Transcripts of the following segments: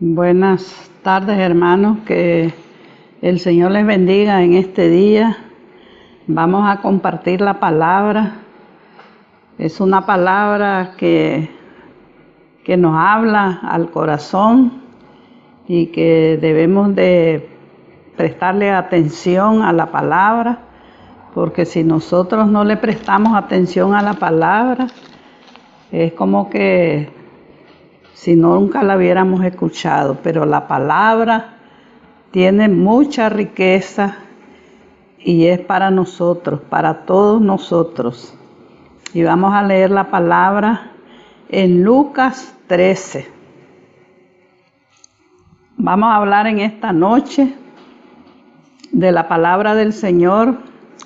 Buenas tardes, hermanos, que el Señor les bendiga en este día. Vamos a compartir la palabra. Es una palabra que nos habla al corazón y que debemos de prestarle atención a la palabra, porque si nosotros no le prestamos atención a la palabra, es como que si nunca la hubiéramos escuchado. Pero la palabra tiene mucha riqueza y es para nosotros, para todos nosotros. Y vamos a leer la palabra en Lucas 13. Vamos a hablar en esta noche de la palabra del Señor,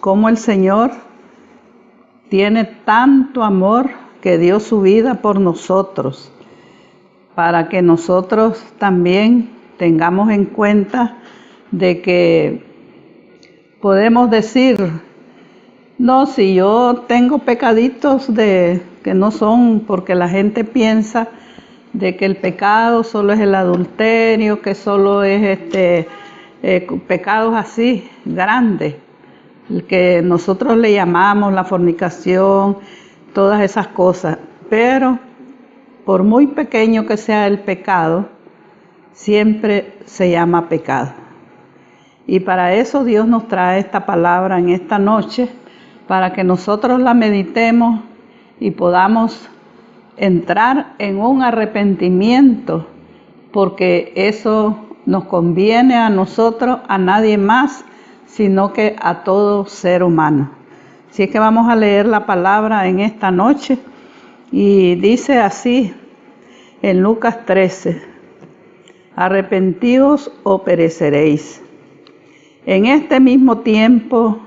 cómo el Señor tiene tanto amor que dio su vida por nosotros, para que nosotros también tengamos en cuenta de que podemos decir, no, si yo tengo pecaditos que no son, porque la gente piensa de que el pecado solo es el adulterio, que solo es pecados así grandes, que nosotros le llamamos la fornicación, todas esas cosas. Pero por muy pequeño que sea el pecado, siempre se llama pecado. Y para eso Dios nos trae esta palabra en esta noche, para que nosotros la meditemos y podamos entrar en un arrepentimiento, porque eso nos conviene a nosotros, a nadie más, sino que a todo ser humano. Así es que vamos a leer la palabra en esta noche. Y dice así en Lucas 13, arrepentíos o pereceréis. En este mismo tiempo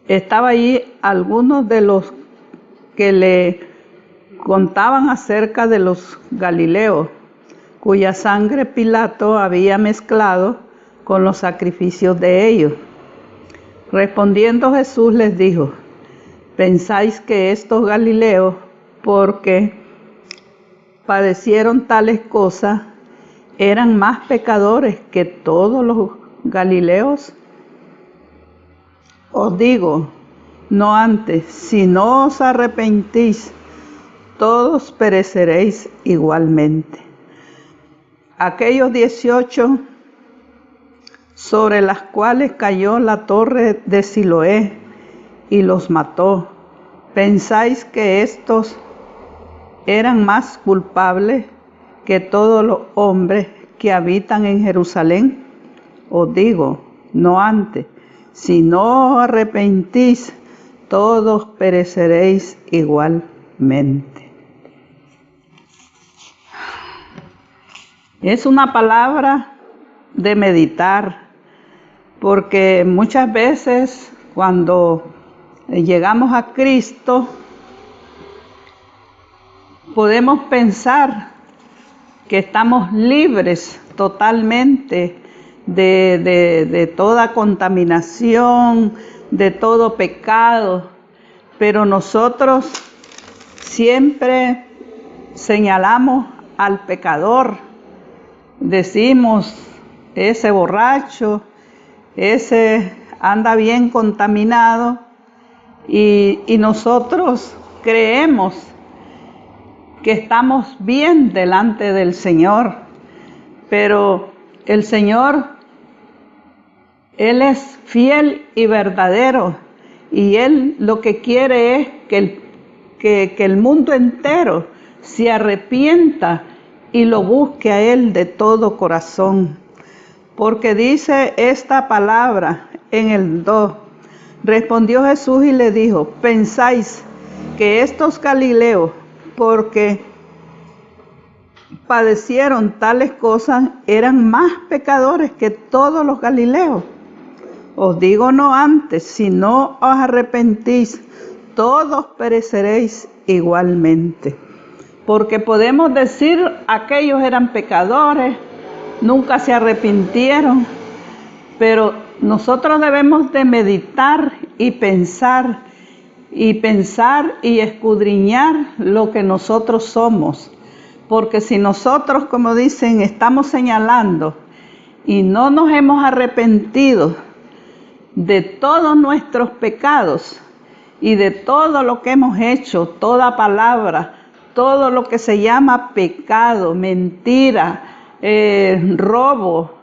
estaba allí algunos de los que le contaban acerca de los galileos, cuya sangre Pilato había mezclado con los sacrificios de ellos. Respondiendo Jesús les dijo, ¿pensáis que estos galileos, porque padecieron tales cosas, eran más pecadores que todos los galileos? Os digo, no antes, si no os arrepentís, todos pereceréis igualmente. Aquellos 18 sobre las cuales cayó la torre de Siloé y los mató, ¿pensáis que estos eran más culpables que todos los hombres que habitan en Jerusalén? Os digo, no antes, si no os arrepentís, todos pereceréis igualmente. Es una palabra de meditar, porque muchas veces cuando llegamos a Cristo, podemos pensar que estamos libres totalmente de toda contaminación, de todo pecado, pero nosotros siempre señalamos al pecador. Decimos, ese borracho, ese anda bien contaminado, y nosotros creemos que estamos bien delante del Señor, pero el Señor, Él es fiel y verdadero, y Él lo que quiere es que el mundo entero se arrepienta y lo busque a Él de todo corazón. Porque dice esta palabra en el 2, respondió Jesús y le dijo, ¿pensáis que estos galileos, porque padecieron tales cosas, eran más pecadores que todos los galileos? Os digo no antes, si no os arrepentís, todos pereceréis igualmente. Porque podemos decir, aquellos eran pecadores, nunca se arrepintieron, pero nosotros debemos de meditar y pensar y escudriñar lo que nosotros somos, Porque si nosotros, como dicen, estamos señalando y no nos hemos arrepentido de todos nuestros pecados y de todo lo que hemos hecho, toda palabra, todo lo que se llama pecado, mentira, robo,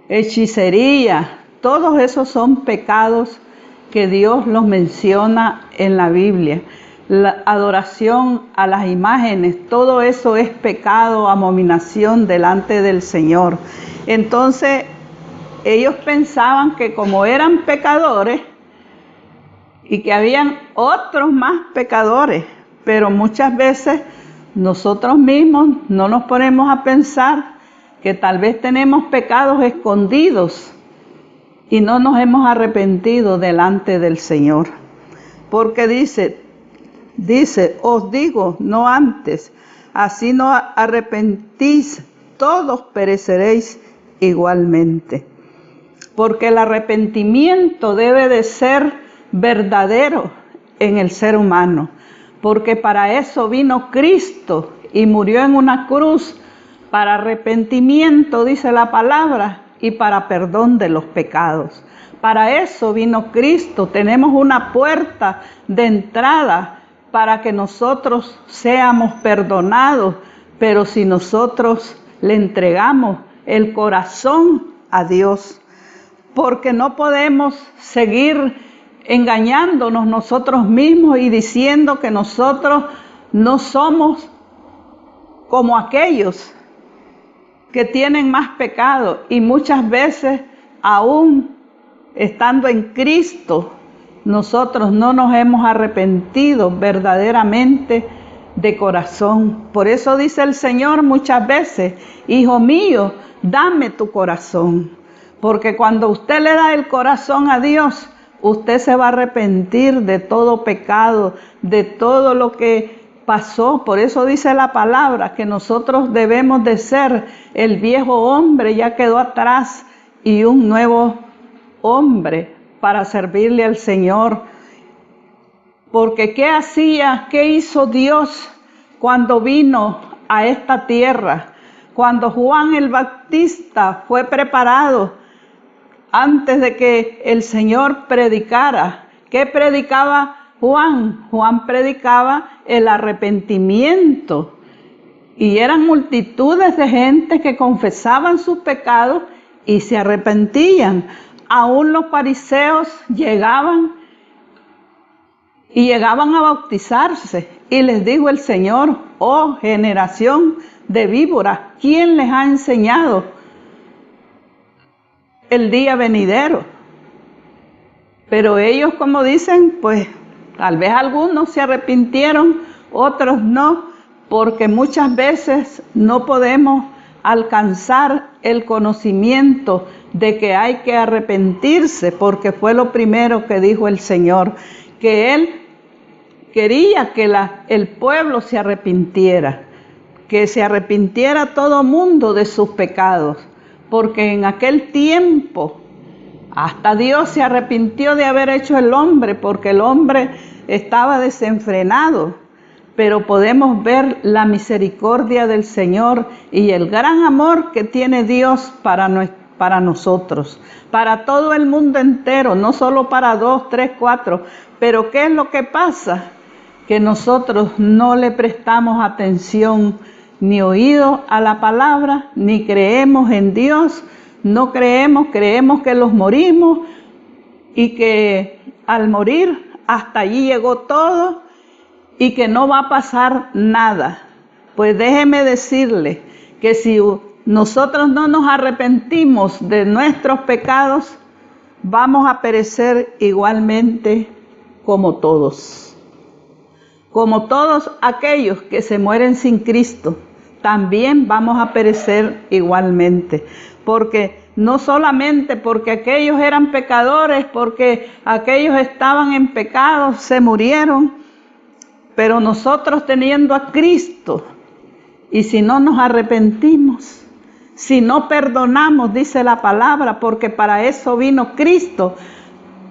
hechicería, todos esos son pecados que Dios los menciona en la Biblia. La adoración a las imágenes, todo eso es pecado, abominación delante del Señor. Entonces, ellos pensaban que como eran pecadores y que habían otros más pecadores, pero muchas veces nosotros mismos no nos ponemos a pensar que tal vez tenemos pecados escondidos y no nos hemos arrepentido delante del Señor. Porque dice, os digo, no antes, así no arrepentís, todos pereceréis igualmente. Porque el arrepentimiento debe de ser verdadero en el ser humano, porque para eso vino Cristo y murió en una cruz, para arrepentimiento, dice la palabra, y para perdón de los pecados. Para eso vino Cristo. Tenemos una puerta de entrada para que nosotros seamos perdonados, pero si nosotros le entregamos el corazón a Dios, porque no podemos seguir engañándonos nosotros mismos y diciendo que nosotros no somos como aquellos que tienen más pecado, y muchas veces aún estando en Cristo, nosotros no nos hemos arrepentido verdaderamente de corazón. Por eso dice el Señor muchas veces, hijo mío, dame tu corazón. Porque cuando usted le da el corazón a Dios, usted se va a arrepentir de todo pecado, de todo lo que pasó. Por eso dice la palabra que nosotros debemos de ser el viejo hombre, ya quedó atrás, y un nuevo hombre para servirle al Señor. Porque ¿qué hacía? ¿Qué hizo Dios cuando vino a esta tierra? Cuando Juan el Bautista fue preparado antes de que el Señor predicara. ¿Qué predicaba Juan? Juan predicaba el arrepentimiento. Y eran multitudes de gente que confesaban sus pecados y se arrepentían. Aún los fariseos llegaban a bautizarse. Y les dijo el Señor, oh generación de víboras, ¿quién les ha enseñado el día venidero? Pero ellos, como dicen, pues tal vez algunos se arrepintieron, otros no, porque muchas veces no podemos alcanzar el conocimiento de que hay que arrepentirse, porque fue lo primero que dijo el Señor, que Él quería que el pueblo se arrepintiera, que se arrepintiera todo mundo de sus pecados, porque en aquel tiempo hasta Dios se arrepintió de haber hecho el hombre, porque el hombre estaba desenfrenado. Pero podemos ver la misericordia del Señor y el gran amor que tiene Dios para nosotros, para todo el mundo entero, no solo para 2, 3, 4. Pero ¿qué es lo que pasa? Que nosotros no le prestamos atención ni oído a la palabra, ni creemos en Dios, no creemos que los morimos y que al morir hasta allí llegó todo y que no va a pasar nada. Pues déjeme decirle que si nosotros no nos arrepentimos de nuestros pecados, vamos a perecer igualmente como todos. Como todos aquellos que se mueren sin Cristo, también vamos a perecer igualmente. Porque no solamente porque aquellos eran pecadores, porque aquellos estaban en pecado, se murieron, pero nosotros teniendo a Cristo, y si no nos arrepentimos, si no perdonamos, dice la palabra, porque para eso vino Cristo,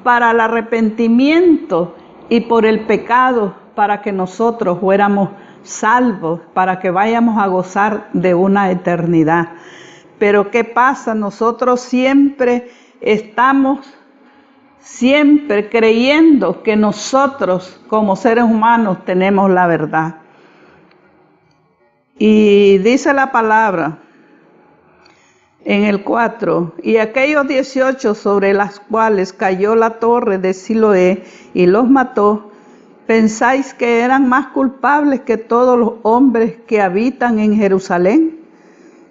para el arrepentimiento y por el pecado, para que nosotros fuéramos salvos, para que vayamos a gozar de una eternidad. Pero ¿qué pasa? Nosotros siempre estamos creyendo que nosotros como seres humanos tenemos la verdad. Y dice la palabra en el 4, y aquellos 18 sobre las cuales cayó la torre de Siloé y los mató, ¿pensáis que eran más culpables que todos los hombres que habitan en Jerusalén?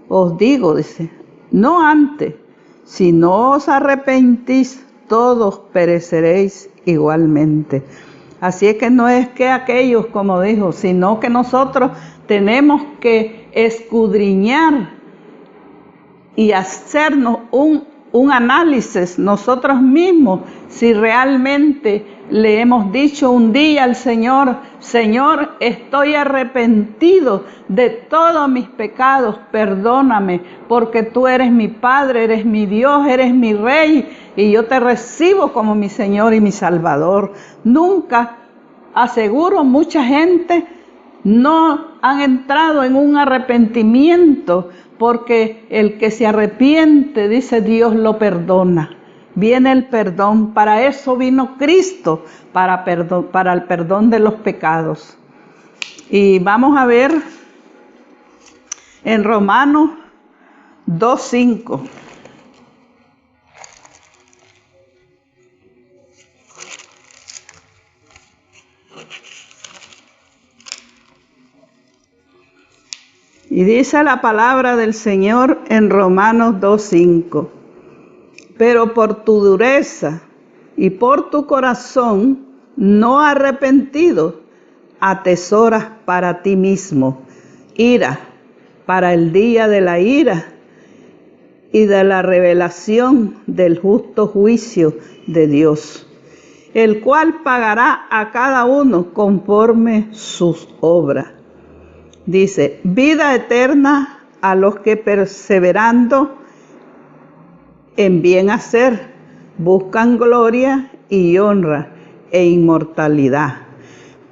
Os digo, dice, no antes, si no os arrepentís, todos pereceréis igualmente. Así es que no es que aquellos, como dijo, sino que nosotros tenemos que escudriñar y hacernos un análisis nosotros mismos, si realmente le hemos dicho un día al Señor, Señor, estoy arrepentido de todos mis pecados, perdóname, porque tú eres mi Padre, eres mi Dios, eres mi Rey, y yo te recibo como mi Señor y mi Salvador. Nunca, aseguro, mucha gente no han entrado en un arrepentimiento, porque el que se arrepiente, dice Dios, lo perdona. Viene el perdón, para eso vino Cristo, para el perdón de los pecados. Y vamos a ver en Romanos 2:5. Y dice la palabra del Señor en Romanos 2:5. Pero por tu dureza y por tu corazón no arrepentido, atesoras para ti mismo ira para el día de la ira y de la revelación del justo juicio de Dios, el cual pagará a cada uno conforme sus obras. Dice, vida eterna a los que perseverando en bien hacer buscan gloria y honra e inmortalidad.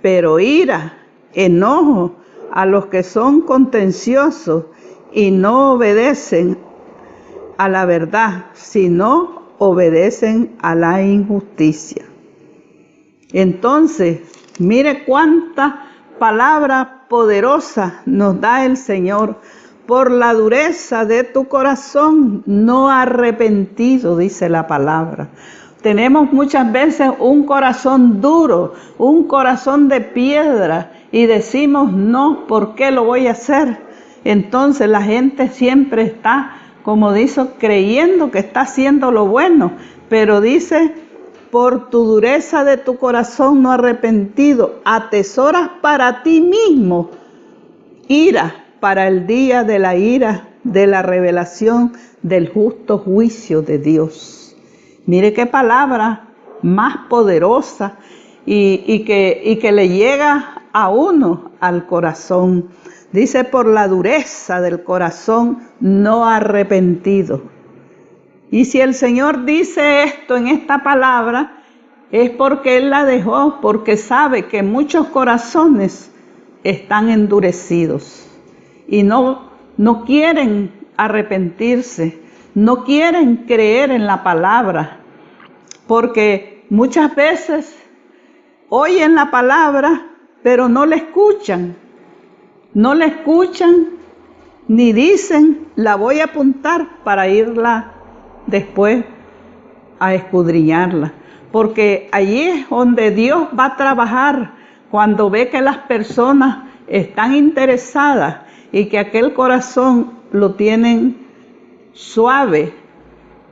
Pero ira, enojo a los que son contenciosos y no obedecen a la verdad, sino obedecen a la injusticia. Entonces, mire cuánta palabra poderosa nos da el Señor. Por la dureza de tu corazón no arrepentido, dice la palabra. Tenemos muchas veces un corazón duro, un corazón de piedra, y decimos, no, ¿por qué lo voy a hacer? Entonces la gente siempre está, como dice, creyendo que está haciendo lo bueno, pero dice, por tu dureza de tu corazón no arrepentido, atesoras para ti mismo ira para el día de la ira, de la revelación del justo juicio de Dios. Mire qué palabra más poderosa y que le llega a uno al corazón. Dice, por la dureza del corazón no arrepentido. Y si el Señor dice esto en esta palabra, es porque Él la dejó, porque sabe que muchos corazones están endurecidos y no quieren arrepentirse, no quieren creer en la palabra, porque muchas veces oyen la palabra, pero no la escuchan, ni dicen, la voy a apuntar para irla después a escudriñarla, porque allí es donde Dios va a trabajar, cuando ve que las personas están interesadas y que aquel corazón lo tienen suave,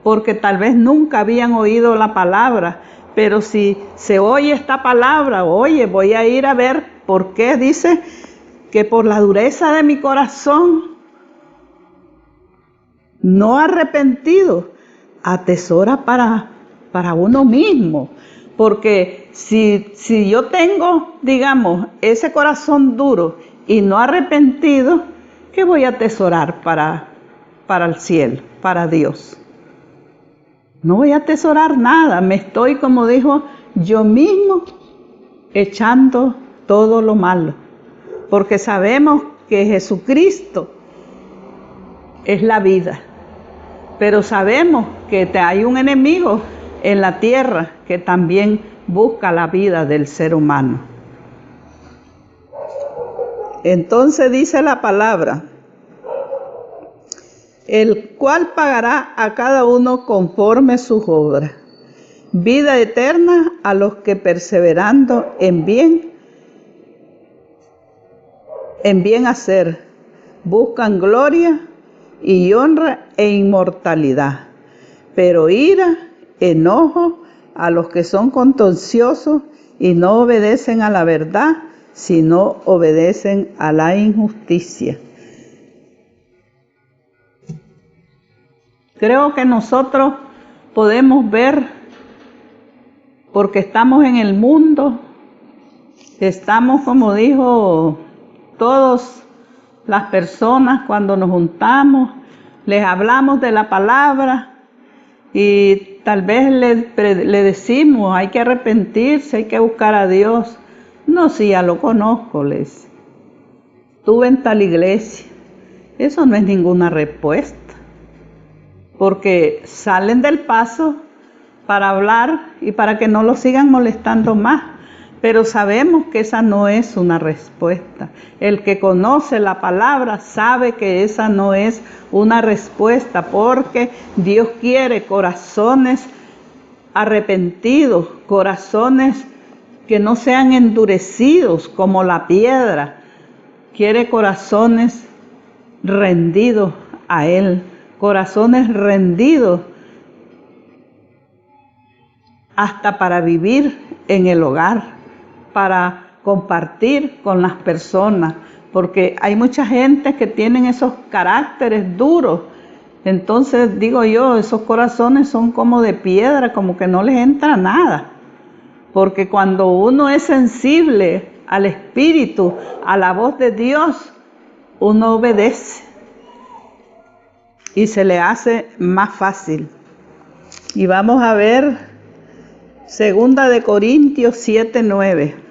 porque tal vez nunca habían oído la palabra, pero si se oye esta palabra, oye, voy a ir a ver por qué dice que por la dureza de mi corazón no arrepentido, atesora para uno mismo, porque si yo tengo, digamos, ese corazón duro y no arrepentido, ¿qué voy a atesorar para el cielo, para Dios? No voy a atesorar nada, me estoy, como dijo, yo mismo echando todo lo malo. porque sabemos que Jesucristo es la vida. Pero sabemos que hay un enemigo en la tierra que también busca la vida del ser humano. Entonces dice la palabra, el cual pagará a cada uno conforme sus obras. Vida eterna a los que perseverando en bien hacer, buscan gloria y honra e inmortalidad, pero ira, enojo a los que son contenciosos y no obedecen a la verdad, sino obedecen a la injusticia. Creo que nosotros podemos ver, porque estamos en el mundo, estamos, como dijo, todas las personas cuando nos juntamos, les hablamos de la palabra y tal vez le decimos, hay que arrepentirse, hay que buscar a Dios. No, si ya lo conozco, les estuve en tal iglesia. Eso no es ninguna respuesta, porque salen del paso para hablar y para que no lo sigan molestando más. Pero sabemos que esa no es una respuesta. El que conoce la palabra sabe que esa no es una respuesta, porque Dios quiere corazones arrepentidos, corazones que no sean endurecidos como la piedra. Quiere corazones rendidos a Él, corazones rendidos hasta para vivir en el hogar, para compartir con las personas, porque hay mucha gente que tienen esos caracteres duros. Entonces digo yo, esos corazones son como de piedra, como que no les entra nada, porque cuando uno es sensible al Espíritu, a la voz de Dios, uno obedece y se le hace más fácil. Y vamos a ver 2 de Corintios 7:9.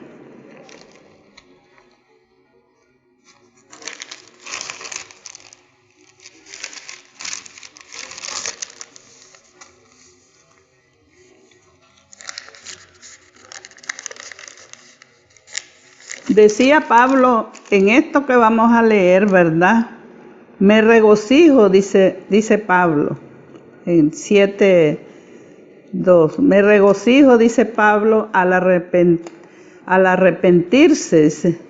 Decía Pablo en esto que vamos a leer, ¿verdad? Me regocijo, dice Pablo en 7:2. Me regocijo, dice Pablo, al arrepentirse, dice,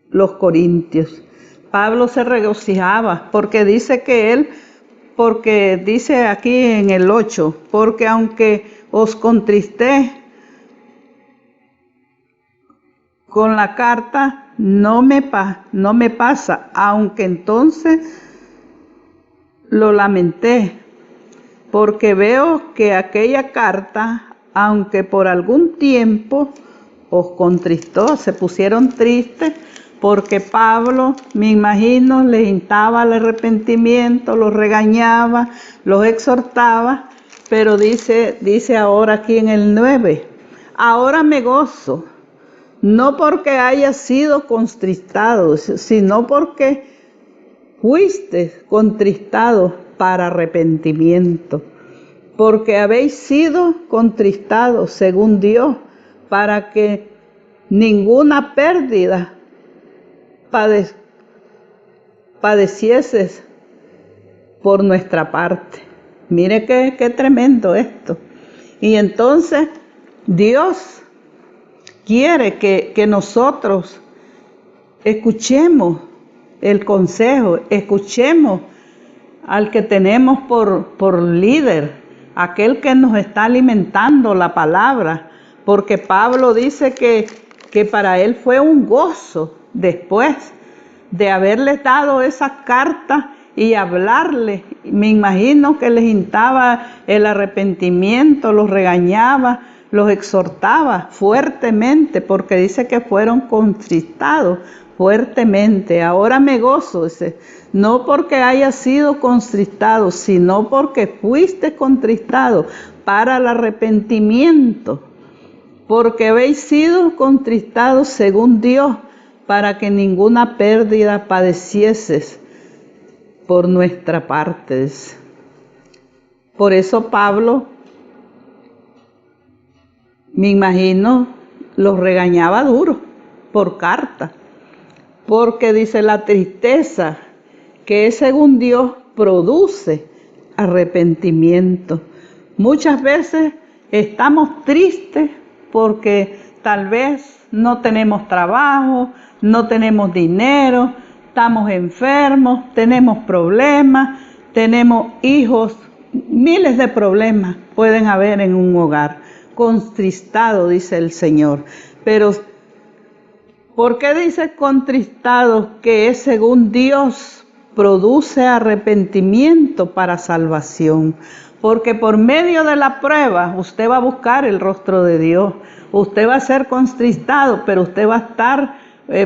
los corintios. Pablo se regocijaba porque dice porque dice aquí en el 8, porque aunque os contristé con la carta, no me pasa, aunque entonces lo lamenté, porque veo que aquella carta, aunque por algún tiempo os contristó, se pusieron tristes, porque Pablo, me imagino, les instaba al arrepentimiento, los regañaba, los exhortaba, pero dice ahora aquí en el 9, ahora me gozo, no porque haya sido contristado, sino porque fuiste contristado para arrepentimiento, porque habéis sido contristados según Dios, para que ninguna pérdida padecieses por nuestra parte. Mire qué tremendo esto. Y entonces Dios quiere que nosotros escuchemos el consejo, escuchemos al que tenemos por líder, aquel que nos está alimentando la palabra, porque Pablo dice que para él fue un gozo después de haberles dado esas cartas y hablarles. Me imagino que les instaba el arrepentimiento, los regañaba, los exhortaba fuertemente, porque dice que fueron contristados fuertemente. Ahora me gozo, dice, no porque haya sido contristado, sino porque fuiste contristado para el arrepentimiento, porque habéis sido contristados según Dios, para que ninguna pérdida padecieses por nuestra parte. Por eso Pablo, me imagino, los regañaba duro por carta, porque dice la tristeza que es según Dios produce arrepentimiento. Muchas veces estamos tristes porque tal vez no tenemos trabajo, no tenemos dinero, estamos enfermos, tenemos problemas, tenemos hijos, miles de problemas pueden haber en un hogar. Contristado, dice el Señor. Pero, ¿por qué dice contristado? Que es según Dios produce arrepentimiento para salvación. Porque por medio de la prueba usted va a buscar el rostro de Dios. Usted va a ser contristado, pero usted va a estar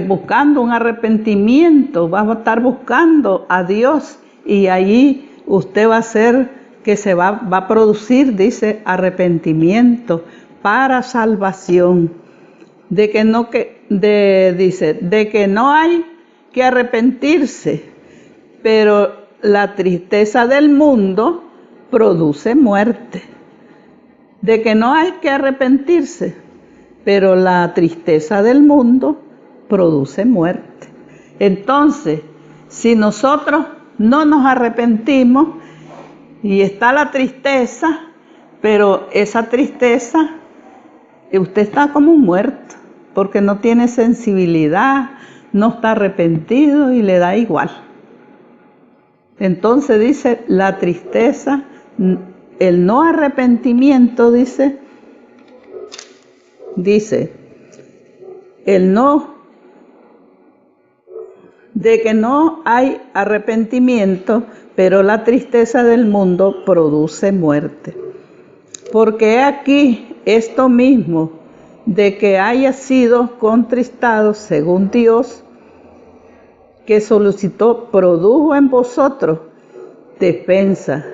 buscando un arrepentimiento, va a estar buscando a Dios, y allí usted va a ser que se va a producir, dice, arrepentimiento para salvación. De que no hay que arrepentirse, pero la tristeza del mundo produce muerte. De que no hay que arrepentirse, pero la tristeza del mundo produce muerte. Entonces, si nosotros no nos arrepentimos y está la tristeza, pero esa tristeza, usted está como un muerto, porque no tiene sensibilidad, no está arrepentido y le da igual. Entonces dice, la tristeza, el no arrepentimiento, dice, el no, de que no hay arrepentimiento, pero la tristeza del mundo produce muerte. Porque aquí esto mismo, de que haya sido contristado según Dios, que solicitó, produjo en vosotros defensa,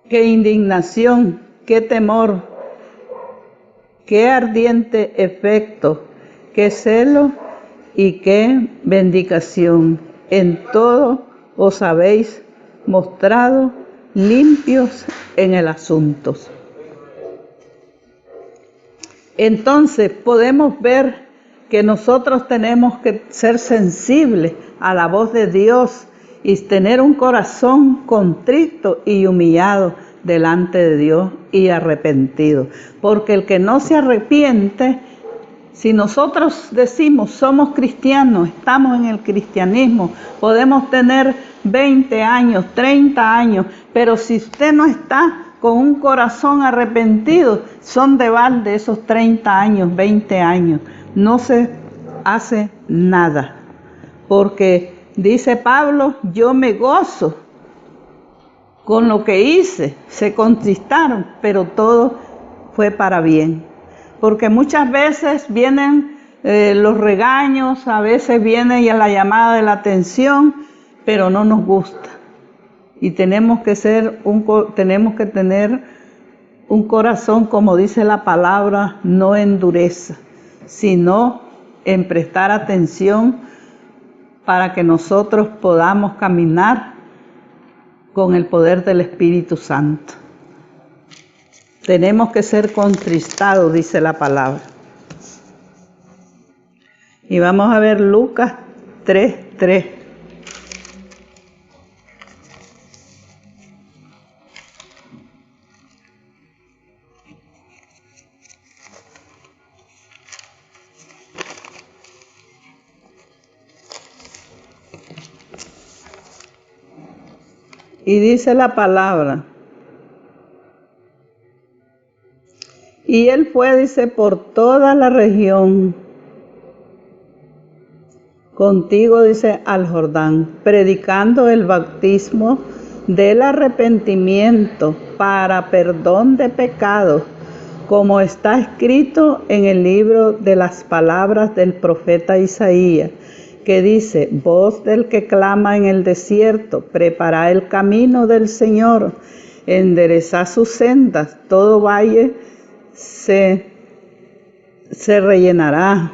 qué indignación, qué temor, qué ardiente efecto, qué celo y qué vindicación. En todo os habéis mostrado limpios en el asunto. Entonces podemos ver que nosotros tenemos que ser sensibles a la voz de Dios y tener un corazón contrito y humillado delante de Dios y arrepentido. Porque el que no se arrepiente, si nosotros decimos somos cristianos, estamos en el cristianismo, podemos tener 20 años, 30 años, pero si usted no está con un corazón arrepentido, son de balde esos 30 años, 20 años. No se hace nada, porque dice Pablo, yo me gozo con lo que hice, se contristaron, pero todo fue para bien. Porque muchas veces vienen los regaños, a veces viene ya la llamada de la atención, pero no nos gusta. Y tenemos que tener un corazón, como dice la palabra, no en dureza, sino en prestar atención para que nosotros podamos caminar con el poder del Espíritu Santo. Tenemos que ser contristados, dice la palabra. Y vamos a ver Lucas 3:3. Y dice la palabra, y él fue, dice, por toda la región, contigo, dice, al Jordán, predicando el bautismo del arrepentimiento para perdón de pecados, como está escrito en el libro de las palabras del profeta Isaías, que dice, voz del que clama en el desierto, preparad el camino del Señor, enderezad sus sendas, todo valle se se rellenará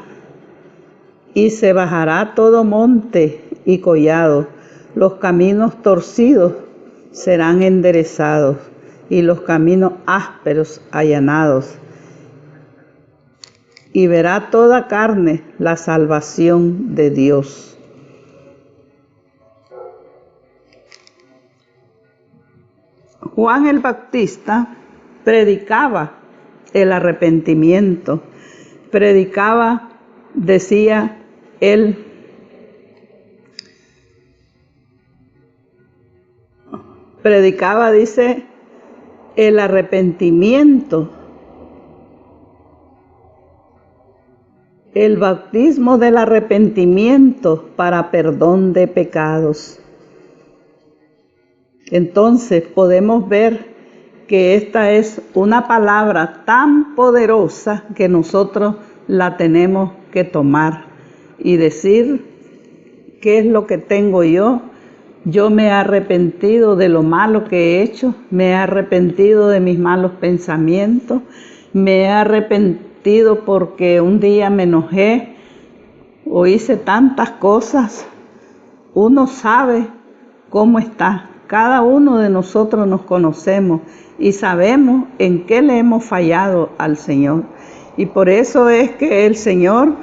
y se bajará todo monte y collado. Los caminos torcidos serán enderezados y los caminos ásperos allanados. Y verá toda carne la salvación de Dios. Juan el Bautista predicaba el arrepentimiento, predicaba, decía él, dice, el arrepentimiento, el bautismo del arrepentimiento para perdón de pecados. Entonces podemos ver que esta es una palabra tan poderosa que nosotros la tenemos que tomar y decir, ¿qué es lo que tengo yo? Yo me he arrepentido de lo malo que he hecho, me he arrepentido de mis malos pensamientos, me he arrepentido porque un día me enojé o hice tantas cosas. Uno sabe cómo está. Cada uno de nosotros nos conocemos y sabemos en qué le hemos fallado al Señor. Y por eso es que el Señor,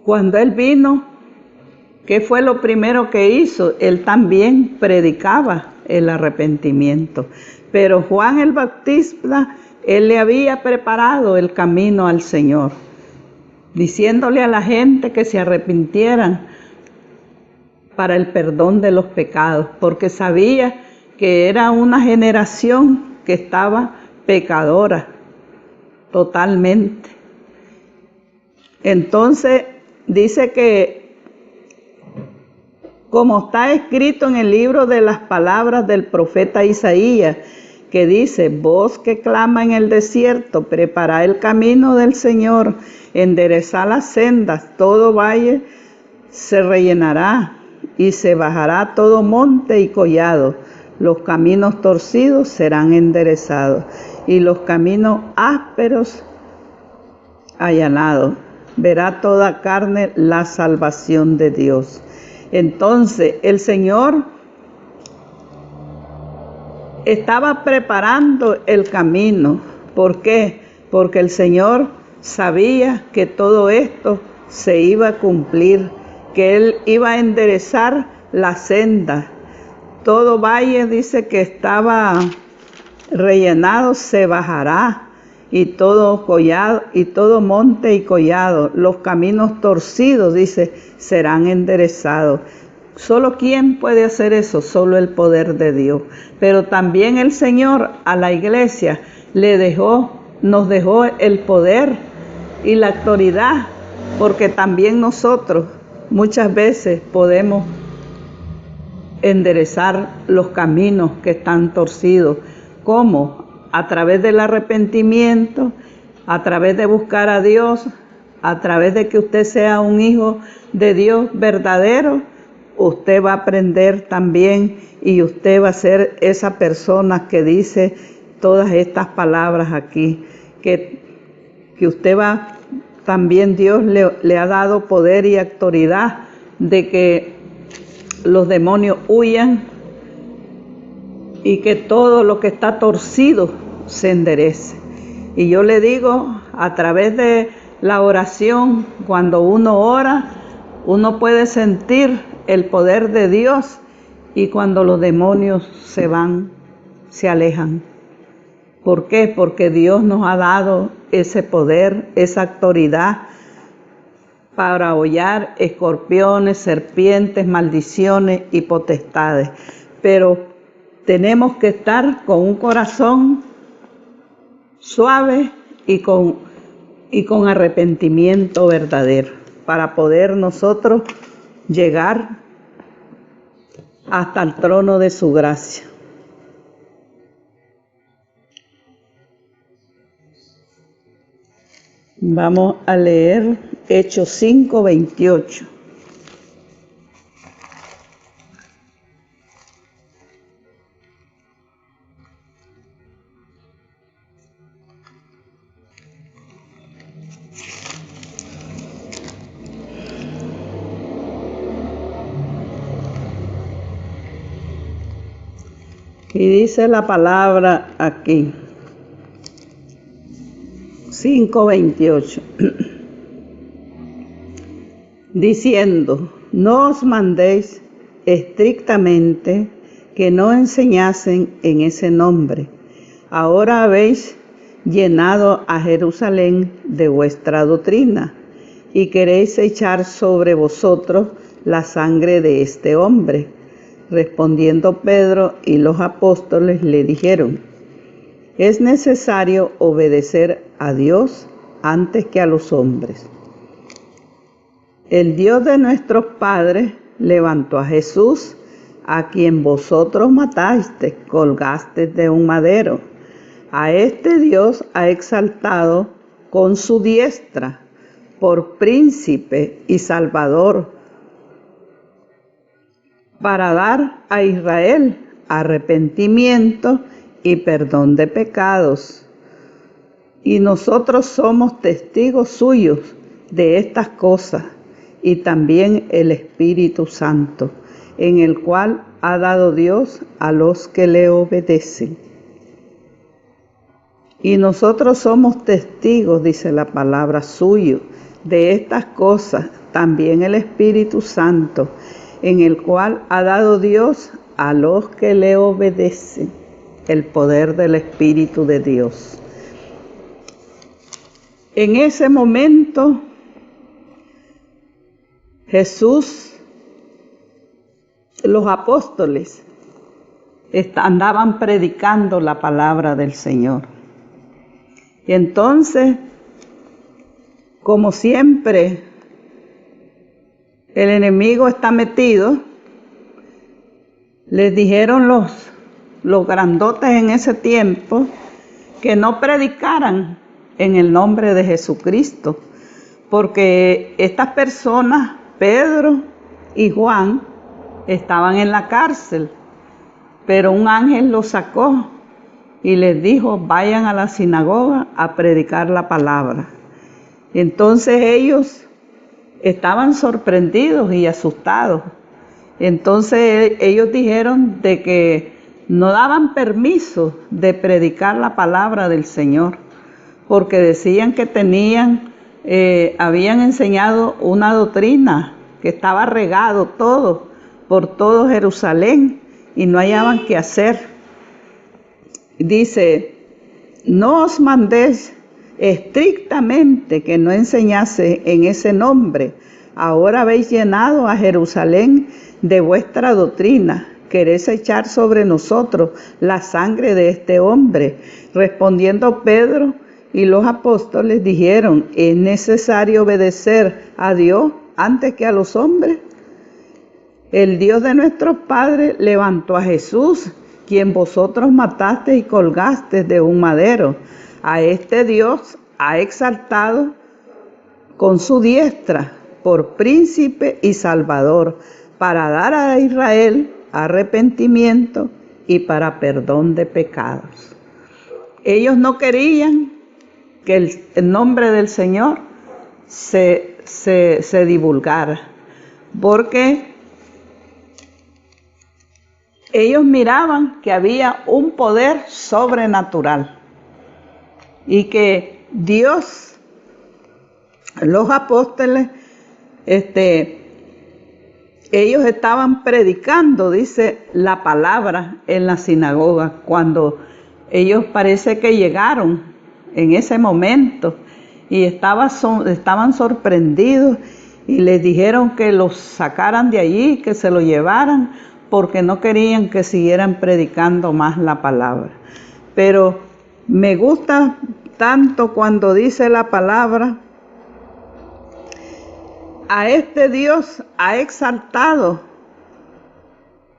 cuando Él vino, ¿qué fue lo primero que hizo? Él también predicaba el arrepentimiento. Pero Juan el Bautista, él le había preparado el camino al Señor, diciéndole a la gente que se arrepintieran para el perdón de los pecados, porque sabía que era una generación que estaba pecadora totalmente. Entonces dice que, como está escrito en el libro de las palabras del profeta Isaías, que dice, voz que clama en el desierto, preparad el camino del Señor, enderezad las sendas, todo valle se rellenará y se bajará todo monte y collado. Los caminos torcidos serán enderezados y los caminos ásperos allanados. Verá toda carne la salvación de Dios. Entonces el Señor estaba preparando el camino. ¿Por qué? Porque el Señor sabía que todo esto se iba a cumplir, que Él iba a enderezar la senda. Todo valle, dice, que estaba rellenado se bajará, y todo collado, y todo monte y collado, los caminos torcidos, dice, serán enderezados. ¿Solo quién puede hacer eso? Solo el poder de Dios. Pero también el Señor a la iglesia nos dejó el poder y la autoridad, porque también nosotros muchas veces podemos enderezar los caminos que están torcidos. ¿Cómo? A través del arrepentimiento, a través de buscar a Dios, a través de que usted sea un hijo de Dios verdadero. Usted va a aprender también y usted va a ser esa persona que dice todas estas palabras aquí, que usted va, también Dios le ha dado poder y autoridad de que los demonios huyan y que todo lo que está torcido se enderece. Y yo le digo, a través de la oración, cuando uno ora, uno puede sentir el poder de Dios, y cuando los demonios se van, se alejan. ¿Por qué? Porque Dios nos ha dado ese poder, esa autoridad para hollar escorpiones, serpientes, maldiciones y potestades. Pero tenemos que estar con un corazón suave y con arrepentimiento verdadero para poder nosotros llegar hasta el trono de su gracia. Vamos a leer Hechos 5:28. Y dice la palabra aquí, 5:28, diciendo, no os mandéis estrictamente que no enseñasen en ese nombre. Ahora habéis llenado a Jerusalén de vuestra doctrina y queréis echar sobre vosotros la sangre de este hombre. Respondiendo Pedro y los apóstoles le dijeron, es necesario obedecer a Dios antes que a los hombres. El Dios de nuestros padres levantó a Jesús, a quien vosotros matasteis, colgasteis de un madero. A este Dios ha exaltado con su diestra por príncipe y salvador, para dar a Israel arrepentimiento y perdón de pecados. Y nosotros somos testigos suyos de estas cosas, y también el Espíritu Santo, en el cual ha dado Dios a los que le obedecen. Y nosotros somos testigos, dice la palabra, suyo, de estas cosas, también el Espíritu Santo, en el cual ha dado Dios a los que le obedecen, el poder del Espíritu de Dios. En ese momento, Jesús, los apóstoles, andaban predicando la palabra del Señor. Y entonces, como siempre, el enemigo está metido. Les dijeron los grandotes en ese tiempo que no predicaran en el nombre de Jesucristo, porque estas personas, Pedro y Juan, estaban en la cárcel, pero un ángel los sacó y les dijo, vayan a la sinagoga a predicar la palabra. Entonces ellos estaban sorprendidos y asustados. Entonces ellos dijeron de que no daban permiso de predicar la palabra del Señor, porque decían que habían enseñado una doctrina que estaba regado todo por todo Jerusalén y no hallaban qué hacer. Dice, no os mandéis estrictamente que no enseñase en ese nombre. Ahora habéis llenado a Jerusalén de vuestra doctrina. Queréis echar sobre nosotros la sangre de este hombre. Respondiendo Pedro y los apóstoles dijeron, ¿es necesario obedecer a Dios antes que a los hombres? El Dios de nuestros padres levantó a Jesús, quien vosotros matasteis y colgasteis de un madero. A este Dios ha exaltado con su diestra por príncipe y salvador, para dar a Israel arrepentimiento y para perdón de pecados. Ellos no querían que el nombre del Señor se divulgara, porque ellos miraban que había un poder sobrenatural y que Dios, los apóstoles, ellos estaban predicando, dice, la palabra en la sinagoga, cuando ellos parece que llegaron en ese momento y estaban sorprendidos y les dijeron que los sacaran de allí, que se lo llevaran, porque no querían que siguieran predicando más la palabra. Pero me gusta tanto cuando dice la palabra, a este Dios ha exaltado,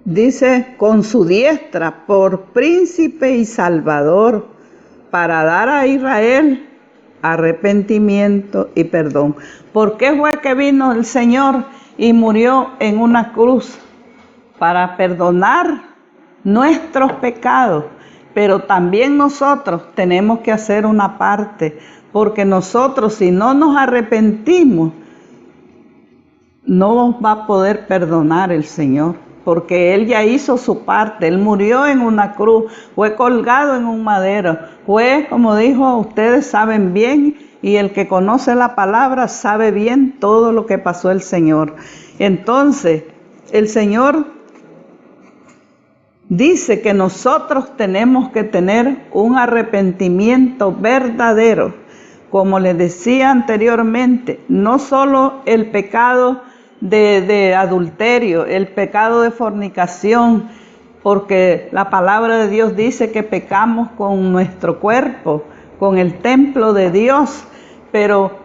dice, con su diestra por príncipe y salvador, para dar a Israel arrepentimiento y perdón. ¿Por qué fue que vino el Señor y murió en una cruz? Para perdonar nuestros pecados, pero también nosotros tenemos que hacer una parte, porque nosotros, si no nos arrepentimos, no nos va a poder perdonar el Señor. porque Él ya hizo su parte. Él murió en una cruz, fue colgado en un madero, fue, como dijo, ustedes saben bien, y el que conoce la palabra sabe bien todo lo que pasó el Señor. Entonces, el Señor dice que nosotros tenemos que tener un arrepentimiento verdadero. Como les decía anteriormente, no solo el pecado de adulterio, el pecado de fornicación, porque la palabra de Dios dice que pecamos con nuestro cuerpo, con el templo de Dios, pero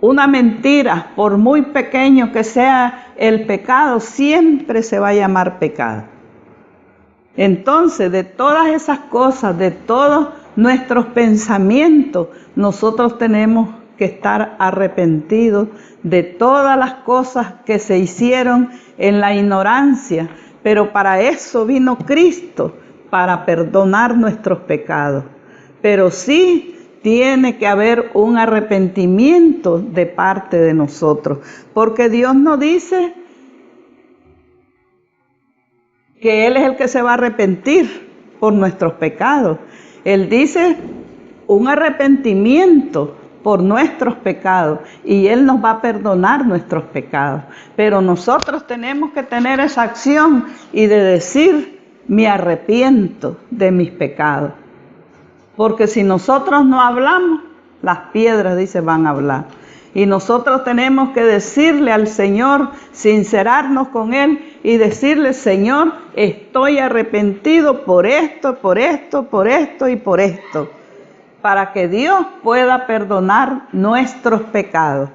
una mentira, por muy pequeño que sea el pecado, siempre se va a llamar pecado. Entonces, de todas esas cosas, de todos nuestros pensamientos, nosotros tenemos que estar arrepentidos de todas las cosas que se hicieron en la ignorancia. Pero para eso vino Cristo, para perdonar nuestros pecados. Pero sí tiene que haber un arrepentimiento de parte de nosotros, porque Dios nos dice que Él es el que se va a arrepentir por nuestros pecados. Él dice un arrepentimiento por nuestros pecados y Él nos va a perdonar nuestros pecados. Pero nosotros tenemos que tener esa acción y de decir, me arrepiento de mis pecados. Porque si nosotros no hablamos, las piedras, dice, van a hablar. Y nosotros tenemos que decirle al Señor, sincerarnos con Él y decirle, Señor, estoy arrepentido por esto, por esto, por esto y por esto, para que Dios pueda perdonar nuestros pecados.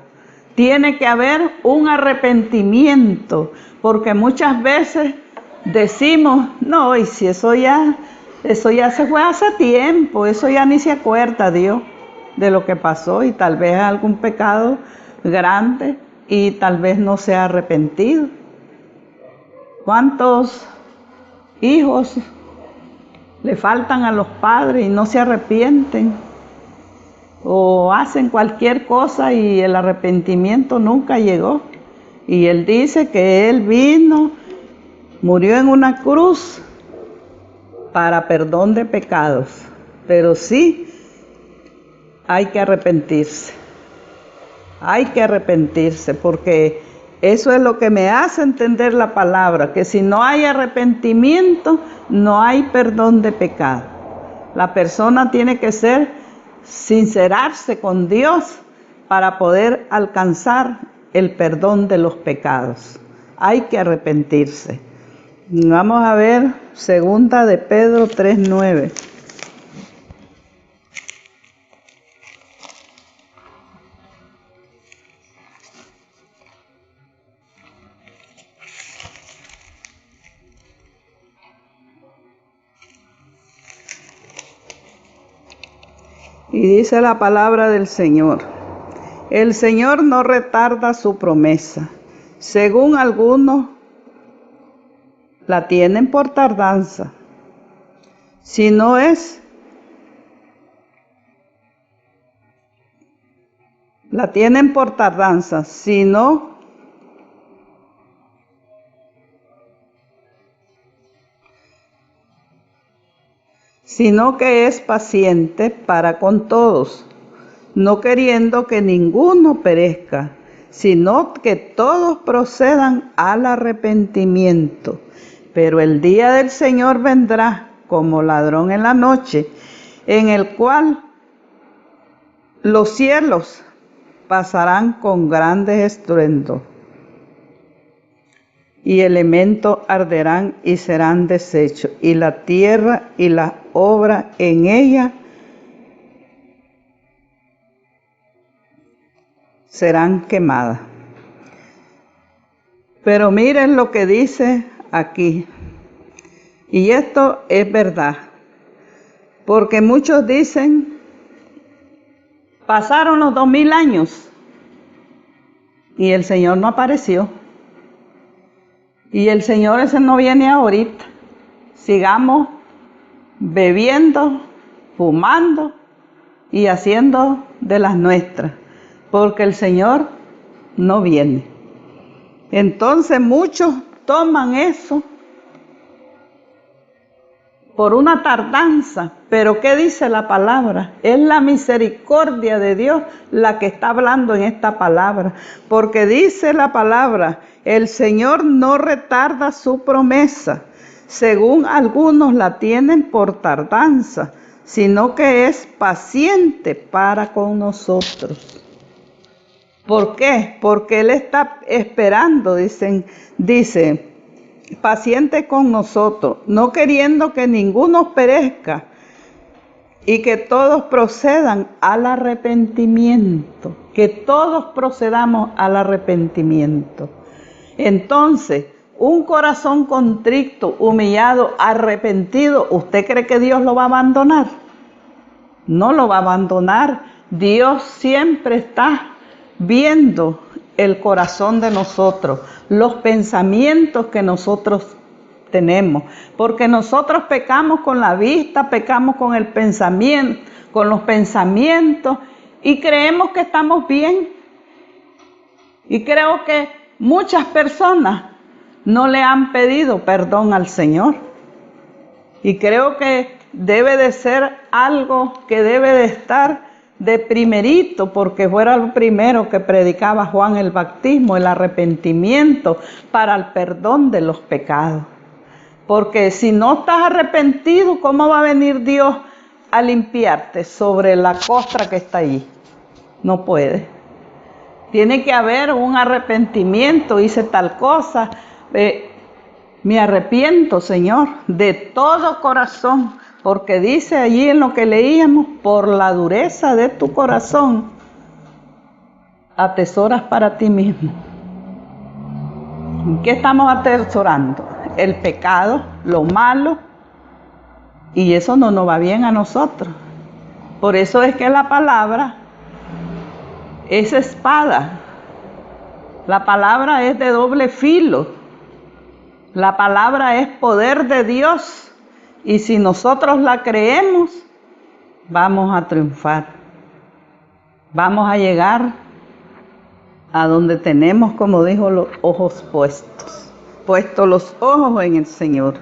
Tiene que haber un arrepentimiento, porque muchas veces decimos, no, y si eso ya se fue hace tiempo, eso ya ni se acuerda Dios de lo que pasó, y tal vez algún pecado grande y tal vez no se ha arrepentido. ¿Cuántos hijos le faltan a los padres y no se arrepienten? O hacen cualquier cosa y el arrepentimiento nunca llegó. Y Él dice que Él vino, murió en una cruz para perdón de pecados. Pero sí, hay que arrepentirse. Hay que arrepentirse, porque eso es lo que me hace entender la palabra, que si no hay arrepentimiento, no hay perdón de pecado. La persona tiene que sincerarse con Dios para poder alcanzar el perdón de los pecados. Hay que arrepentirse. Vamos a ver 2 de Pedro 3:9. Y dice la palabra del Señor: el Señor no retarda su promesa, según algunos la tienen por tardanza, sino que es paciente para con todos, no queriendo que ninguno perezca, sino que todos procedan al arrepentimiento. Pero el día del Señor vendrá como ladrón en la noche, en el cual los cielos pasarán con grandes estruendos, y elementos arderán y serán deshechos, y la tierra y las obras en ella serán quemadas. Pero miren lo que dice aquí, y esto es verdad, porque muchos dicen, pasaron los 2000 años y el Señor no apareció. Y el Señor ese no viene ahorita. Sigamos bebiendo, fumando y haciendo de las nuestras, porque el Señor no viene. Entonces muchos toman eso por una tardanza, pero ¿qué dice la palabra? Es la misericordia de Dios la que está hablando en esta palabra, porque dice la palabra, el Señor no retarda su promesa, según algunos la tienen por tardanza, sino que es paciente para con nosotros. ¿Por qué? Porque Él está esperando, dice, paciente con nosotros, no queriendo que ninguno perezca y que todos procedan al arrepentimiento, que todos procedamos al arrepentimiento. Entonces, un corazón contrito, humillado, arrepentido, ¿usted cree que Dios lo va a abandonar? No lo va a abandonar. Dios siempre está viendo el corazón de nosotros, los pensamientos que nosotros tenemos, porque nosotros pecamos con la vista, pecamos con el pensamiento, con los pensamientos, y creemos que estamos bien. Y creo que muchas personas no le han pedido perdón al Señor. Y creo que debe de ser algo que debe de estar de primerito, porque fuera lo primero que predicaba Juan el Bautismo, el arrepentimiento para el perdón de los pecados. Porque si no estás arrepentido, ¿cómo va a venir Dios a limpiarte sobre la costra que está allí? No puede. Tiene que haber un arrepentimiento, hice tal cosa, me arrepiento, Señor, de todo corazón, porque dice allí en lo que leíamos, por la dureza de tu corazón, atesoras para ti mismo. ¿Qué estamos atesorando? El pecado, lo malo, y eso no nos va bien a nosotros. Por eso es que la palabra es espada. La palabra es de doble filo. La palabra es poder de Dios. Y si nosotros la creemos, vamos a triunfar. Vamos a llegar a donde tenemos, como dijo, los ojos puestos los ojos en el Señor.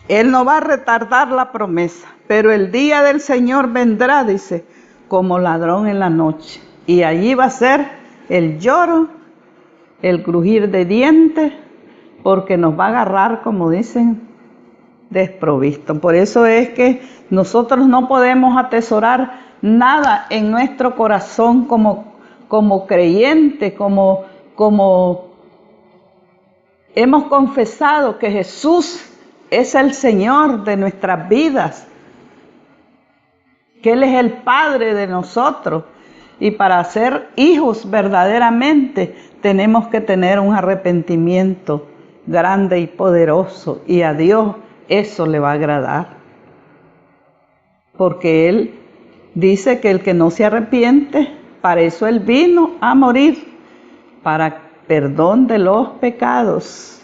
Él no va a retardar la promesa, pero el día del Señor vendrá, dice, como ladrón en la noche. Y allí va a ser el lloro, el crujir de dientes, porque nos va a agarrar, como dicen, desprovisto. Por eso es que nosotros no podemos atesorar nada en nuestro corazón como creyente, como hemos confesado que Jesús es el Señor de nuestras vidas, que Él es el Padre de nosotros. Y para ser hijos verdaderamente tenemos que tener un arrepentimiento grande y poderoso, y a Dios eso le va a agradar, porque Él dice que el que no se arrepiente, para eso Él vino a morir, para perdón de los pecados.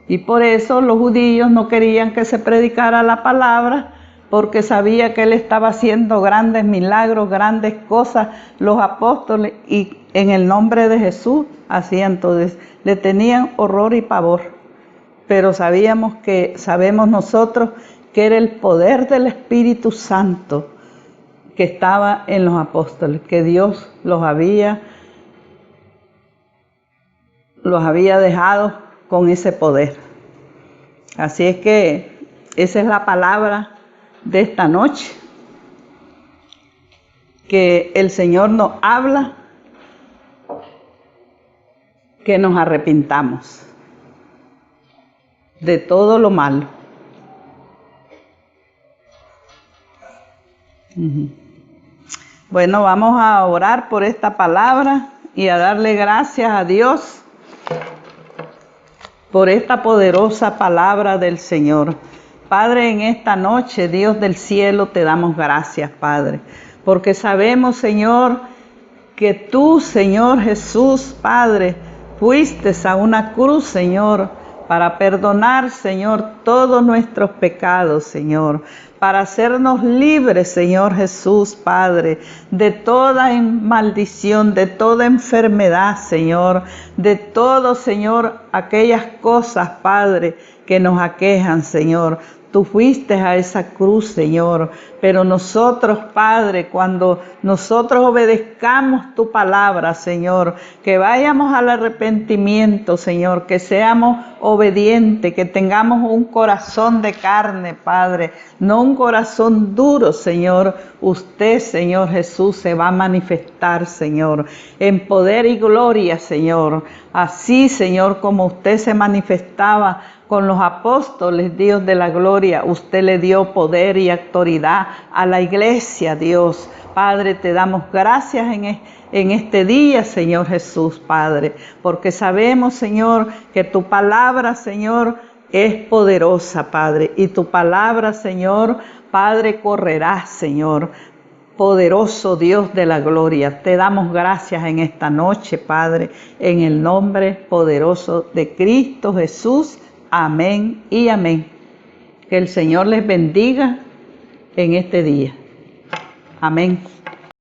Y por eso los judíos no querían que se predicara la palabra, porque sabía que Él estaba haciendo grandes milagros, grandes cosas, los apóstoles, y en el nombre de Jesús hacían todo eso. Le tenían horror y pavor, pero sabemos nosotros que era el poder del Espíritu Santo que estaba en los apóstoles, que Dios los había dejado con ese poder. Así es que esa es la palabra de esta noche, que el Señor nos habla, que nos arrepintamos de todo lo malo. Bueno, vamos a orar por esta palabra y a darle gracias a Dios por esta poderosa palabra del Señor. Padre, en esta noche, Dios del cielo, te damos gracias, Padre, porque sabemos, Señor, que tú, Señor Jesús, Padre, fuiste a una cruz, Señor, para perdonar, Señor, todos nuestros pecados, Señor. para hacernos libres, Señor Jesús, Padre, de toda maldición, de toda enfermedad, Señor, de todo, Señor, aquellas cosas, Padre, que nos aquejan, Señor. Tú fuiste a esa cruz, Señor, pero nosotros, Padre, cuando nosotros obedezcamos tu palabra, Señor, que vayamos al arrepentimiento, Señor, que seamos obedientes, que tengamos un corazón de carne, Padre, no un corazón duro, Señor. Usted, Señor Jesús, se va a manifestar, Señor, en poder y gloria, Señor. Así, Señor, como usted se manifestaba con los apóstoles, Dios de la gloria, usted le dio poder y autoridad a la iglesia, Dios. Padre, te damos gracias en este día, Señor Jesús, Padre, porque sabemos, Señor, que tu palabra, Señor, es poderosa, Padre, y tu palabra, Señor, Padre, correrá, Señor. Poderoso Dios de la gloria, te damos gracias en esta noche, Padre, en el nombre poderoso de Cristo Jesús. Amén y amén. Que el Señor les bendiga en este día. Amén.